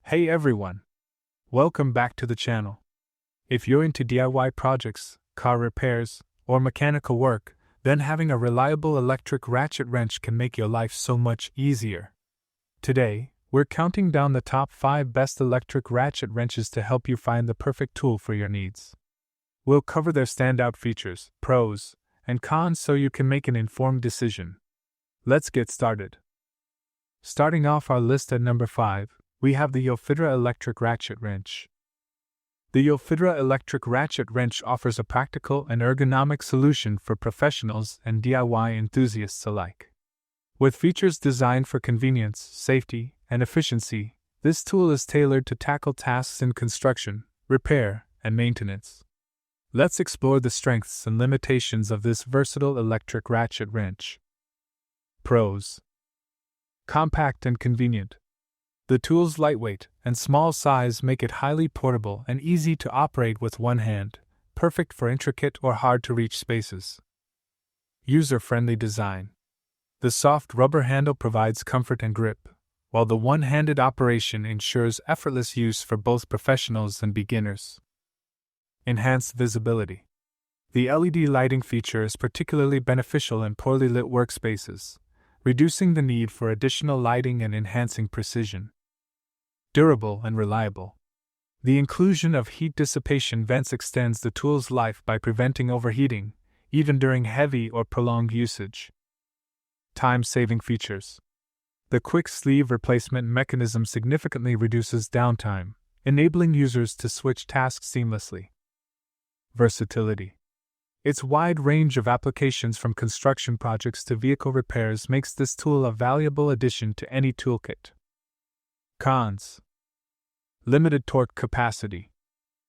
Hey everyone! Welcome back to the channel. If you're into DIY projects, car repairs, or mechanical work, then having a reliable electric ratchet wrench can make your life so much easier. Today, we're counting down the top 5 best electric ratchet wrenches to help you find the perfect tool for your needs. We'll cover their standout features, pros, and cons so you can make an informed decision. Let's get started. Starting off our list at number 5, we have the Yofidra electric ratchet wrench. The Yofidra electric ratchet wrench offers a practical and ergonomic solution for professionals and DIY enthusiasts alike. With features designed for convenience, safety, and efficiency, this tool is tailored to tackle tasks in construction, repair, and maintenance. Let's explore the strengths and limitations of this versatile electric ratchet wrench. Pros: compact and convenient. The tool's lightweight and small size make it highly portable and easy to operate with one hand, perfect for intricate or hard-to-reach spaces. User-friendly design. The soft rubber handle provides comfort and grip, while the one-handed operation ensures effortless use for both professionals and beginners. Enhanced visibility. The LED lighting feature is particularly beneficial in poorly lit workspaces, reducing the need for additional lighting and enhancing precision. Durable and reliable. The inclusion of heat dissipation vents extends the tool's life by preventing overheating, even during heavy or prolonged usage. Time-saving features. The quick sleeve replacement mechanism significantly reduces downtime, enabling users to switch tasks seamlessly. Versatility. Its wide range of applications from construction projects to vehicle repairs makes this tool a valuable addition to any toolkit. Cons. Limited torque capacity.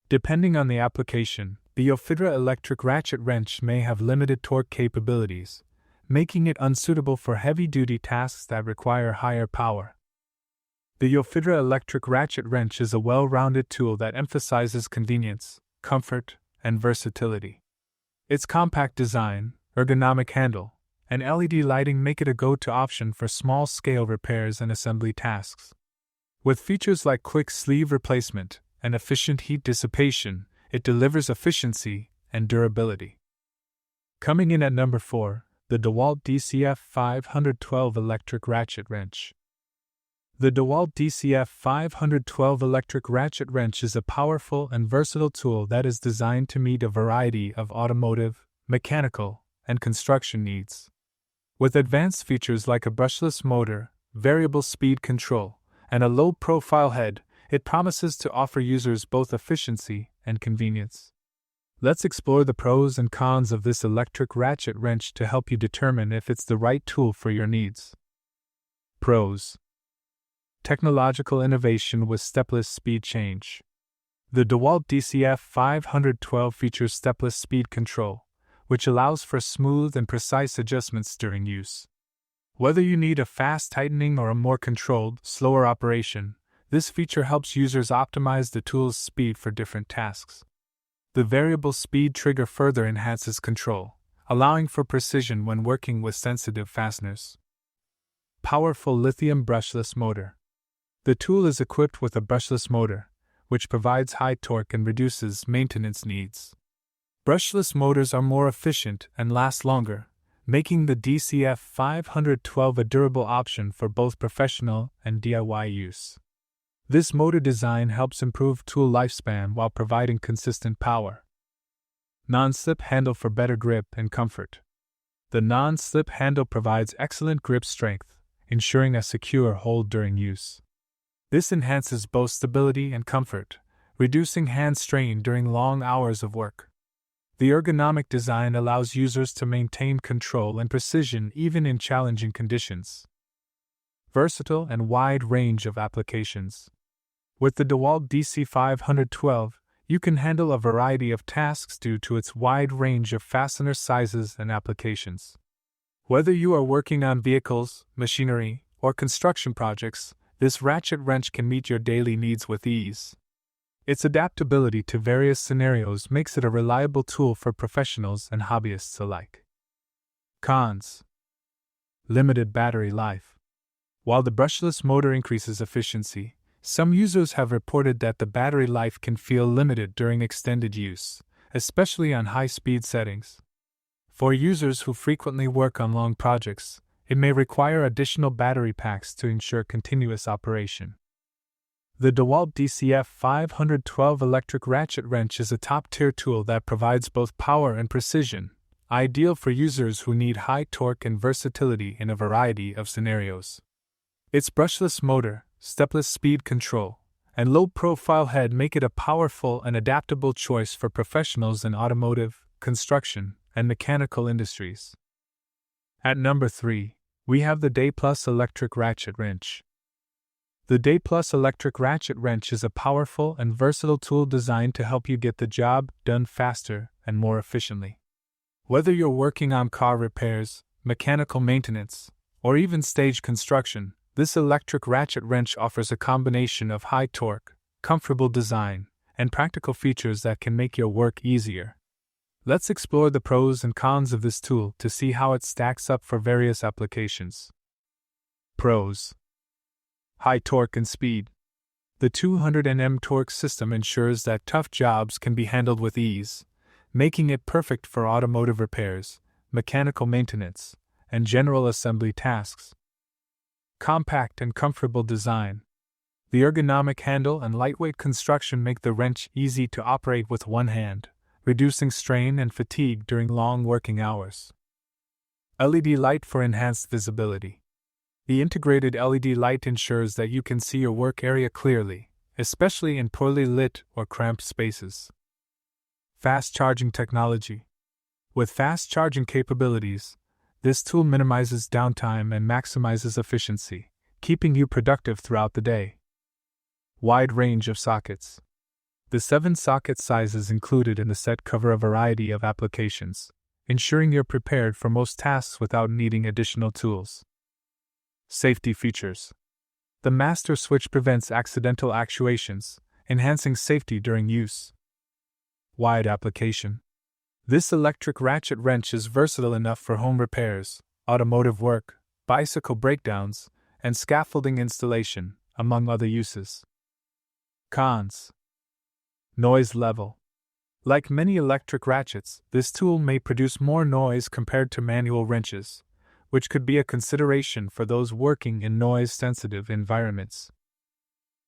Depending on the application, the Yofidra electric ratchet wrench may have limited torque capabilities, making it unsuitable for heavy-duty tasks that require higher power. The Yofidra electric ratchet wrench is a well-rounded tool that emphasizes convenience, comfort, and versatility. Its compact design, ergonomic handle, and LED lighting make it a go-to option for small-scale repairs and assembly tasks. With features like quick sleeve replacement and efficient heat dissipation, it delivers efficiency and durability. Coming in at number 4, the Dewalt DCF512 electric ratchet wrench. The Dewalt DCF512 electric ratchet wrench is a powerful and versatile tool that is designed to meet a variety of automotive, mechanical, and construction needs. With advanced features like a brushless motor, variable speed control, and a low-profile head, it promises to offer users both efficiency and convenience. Let's explore the pros and cons of this electric ratchet wrench to help you determine if it's the right tool for your needs. Pros. Technological innovation with stepless speed change. The Dewalt DCF512 features stepless speed control, which allows for smooth and precise adjustments during use. Whether you need a fast tightening or a more controlled, slower operation, this feature helps users optimize the tool's speed for different tasks. The variable speed trigger further enhances control, allowing for precision when working with sensitive fasteners. Powerful lithium brushless motor. The tool is equipped with a brushless motor, which provides high torque and reduces maintenance needs. Brushless motors are more efficient and last longer, making the DCF512 a durable option for both professional and DIY use. This motor design helps improve tool lifespan while providing consistent power. Non-slip handle for better grip and comfort. The non-slip handle provides excellent grip strength, ensuring a secure hold during use. This enhances both stability and comfort, reducing hand strain during long hours of work. The ergonomic design allows users to maintain control and precision even in challenging conditions. Versatile and wide range of applications. With the Dewalt DC512, you can handle a variety of tasks due to its wide range of fastener sizes and applications. Whether you are working on vehicles, machinery, or construction projects, this ratchet wrench can meet your daily needs with ease. Its adaptability to various scenarios makes it a reliable tool for professionals and hobbyists alike. Cons. Limited battery life. While the brushless motor increases efficiency, Some users have reported that the battery life can feel limited during extended use, especially on high-speed settings. For users who frequently work on long projects, it may require additional battery packs to ensure continuous operation. The Dewalt DCF512 electric ratchet wrench is a top-tier tool that provides both power and precision, ideal for users who need high torque and versatility in a variety of scenarios. Its brushless motor, stepless speed control, and low-profile head make it a powerful and adaptable choice for professionals in automotive, construction, and mechanical industries. At number 3, we have the DayPlus electric ratchet wrench. The DayPlus electric ratchet wrench is a powerful and versatile tool designed to help you get the job done faster and more efficiently. Whether you're working on car repairs, mechanical maintenance, or even stage construction, this electric ratchet wrench offers a combination of high torque, comfortable design, and practical features that can make your work easier. Let's explore the pros and cons of this tool to see how it stacks up for various applications. Pros: high torque and speed. The 200 Nm torque system ensures that tough jobs can be handled with ease, making it perfect for automotive repairs, mechanical maintenance, and general assembly tasks. Compact and comfortable design. The ergonomic handle and lightweight construction make the wrench easy to operate with one hand, reducing strain and fatigue during long working hours. LED light for enhanced visibility. The integrated LED light ensures that you can see your work area clearly, especially in poorly lit or cramped spaces. Fast charging technology. With fast charging capabilities, this tool minimizes downtime and maximizes efficiency, keeping you productive throughout the day. Wide range of sockets. The 7 socket sizes included in the set cover a variety of applications, ensuring you're prepared for most tasks without needing additional tools. Safety features. The master switch prevents accidental actuations, enhancing safety during use. Wide application. This electric ratchet wrench is versatile enough for home repairs, automotive work, bicycle breakdowns, and scaffolding installation, among other uses. Cons. Noise level. Like many electric ratchets, this tool may produce more noise compared to manual wrenches, which could be a consideration for those working in noise-sensitive environments.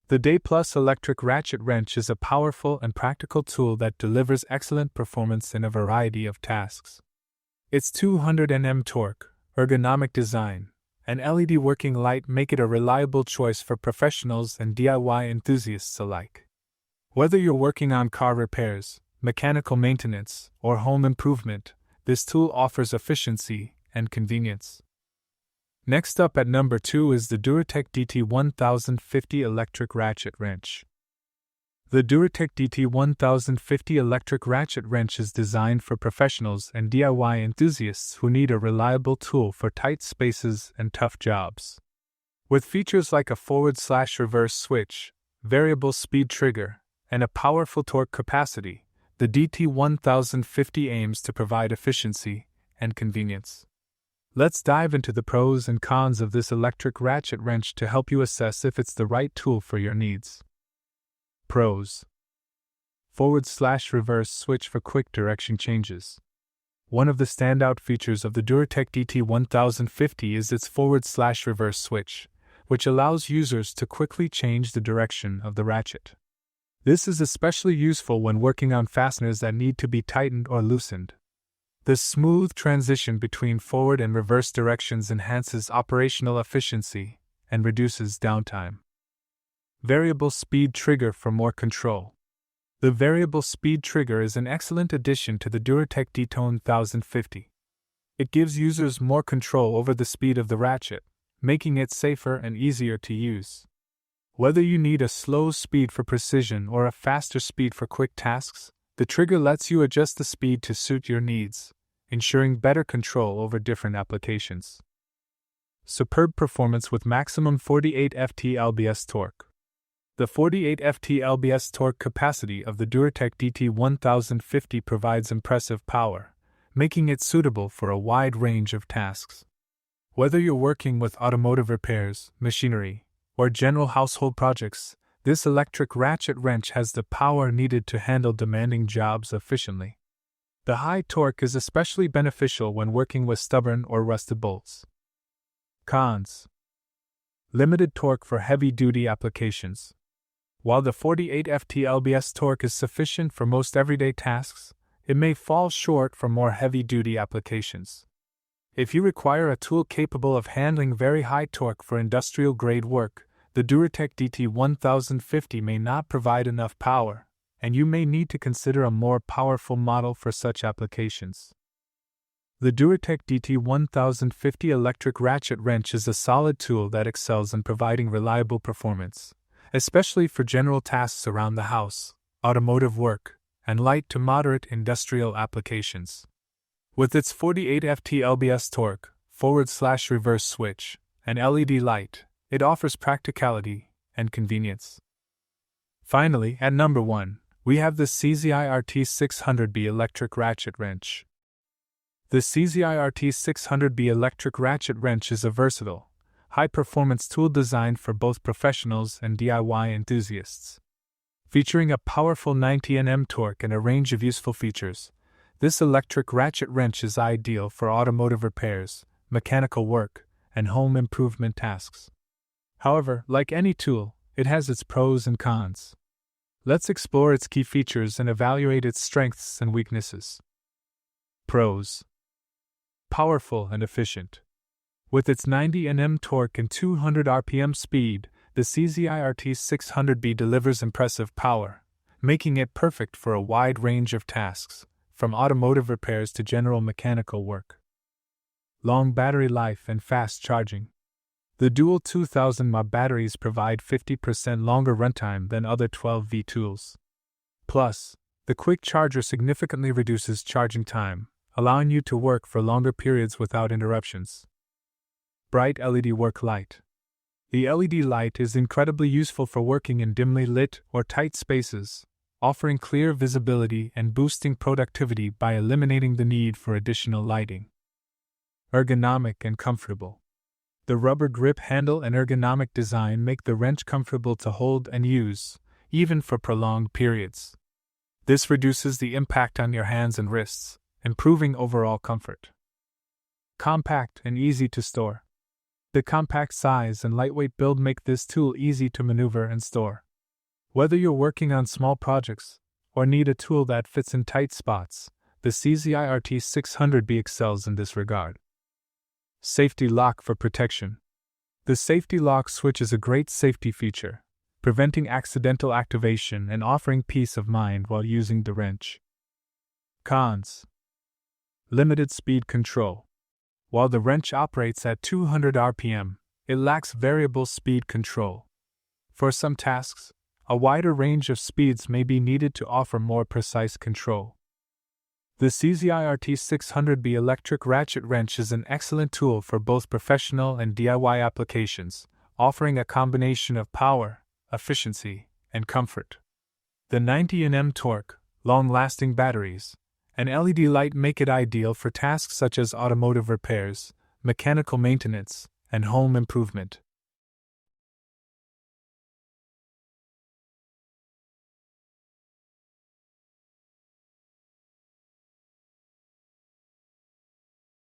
The DayPlus electric ratchet wrench is a powerful and practical tool that delivers excellent performance in a variety of tasks. Its 200 Nm torque, ergonomic design, and LED working light make it a reliable choice for professionals and DIY enthusiasts alike. Whether you're working on car repairs, mechanical maintenance, or home improvement, this tool offers efficiency and convenience. Next up at number 2 is the Duratech DT1050 electric ratchet wrench. The Duratech DT1050 electric ratchet wrench is designed for professionals and DIY enthusiasts who need a reliable tool for tight spaces and tough jobs. With features like a forward/reverse switch, variable speed trigger, and a powerful torque capacity, the DT1050 aims to provide efficiency and convenience. Let's dive into the pros and cons of this electric ratchet wrench to help you assess if it's the right tool for your needs. Pros: forward/reverse switch for quick direction changes. One of the standout features of the Duratech DT1050 is its forward/reverse switch, which allows users to quickly change the direction of the ratchet. This is especially useful when working on fasteners that need to be tightened or loosened. The smooth transition between forward and reverse directions enhances operational efficiency and reduces downtime. Variable speed trigger for more control. The variable speed trigger is an excellent addition to the Duratech DT1050. It gives users more control over the speed of the ratchet, making it safer and easier to use. Whether you need a slow speed for precision or a faster speed for quick tasks, the trigger lets you adjust the speed to suit your needs, ensuring better control over different applications. Superb performance with maximum 48 Ft lbs torque. The 48 Ft lbs torque capacity of the Duratech DT1050 provides impressive power, making it suitable for a wide range of tasks. Whether you're working with automotive repairs, machinery, or general household projects, This electric ratchet wrench has the power needed to handle demanding jobs efficiently. The high torque is especially beneficial when working with stubborn or rusted bolts. Cons: limited torque for heavy-duty applications. While the 48 Ft lbs torque is sufficient for most everyday tasks, it may fall short for more heavy-duty applications. If you require a tool capable of handling very high torque for industrial-grade work, the Duratech DT1050 may not provide enough power, and you may need to consider a more powerful model for such applications. The Duratech DT1050 electric ratchet wrench is a solid tool that excels in providing reliable performance, especially for general tasks around the house, automotive work, and light to moderate industrial applications. With its 48 Ft lbs torque, forward/reverse switch, and LED light, it offers practicality and convenience. Finally, at number 1, we have the Seesii RT600B electric ratchet wrench. The Seesii RT600B electric ratchet wrench is a versatile, high-performance tool designed for both professionals and DIY enthusiasts. Featuring a powerful 90 Nm torque and a range of useful features, this electric ratchet wrench is ideal for automotive repairs, mechanical work, and home improvement tasks. However, like any tool, it has its pros and cons. Let's explore its key features and evaluate its strengths and weaknesses. Pros: powerful and efficient. With its 90 Nm torque and 200 RPM speed, the Seesii RT600B delivers impressive power, making it perfect for a wide range of tasks, from automotive repairs to general mechanical work. Long battery life and fast charging. The dual 2000 mAh batteries provide 50% longer runtime than other 12V tools. Plus, the quick charger significantly reduces charging time, allowing you to work for longer periods without interruptions. Bright LED work light. The LED light is incredibly useful for working in dimly lit or tight spaces, offering clear visibility and boosting productivity by eliminating the need for additional lighting. Ergonomic and comfortable. The rubber grip handle and ergonomic design make the wrench comfortable to hold and use, even for prolonged periods. This reduces the impact on your hands and wrists, improving overall comfort. Compact and easy to store. The compact size and lightweight build make this tool easy to maneuver and store. Whether you're working on small projects or need a tool that fits in tight spots, the Seesii RT600B excels in this regard. Safety lock for protection. The safety lock switch is a great safety feature, preventing accidental activation and offering peace of mind while using the wrench. Cons: limited speed control. While the wrench operates at 200 RPM, it lacks variable speed control. For some tasks, a wider range of speeds may be needed to offer more precise control. The Seesii RT600B electric ratchet wrench is an excellent tool for both professional and DIY applications, offering a combination of power, efficiency, and comfort. The 90 Nm torque, long-lasting batteries, and LED light make it ideal for tasks such as automotive repairs, mechanical maintenance, and home improvement.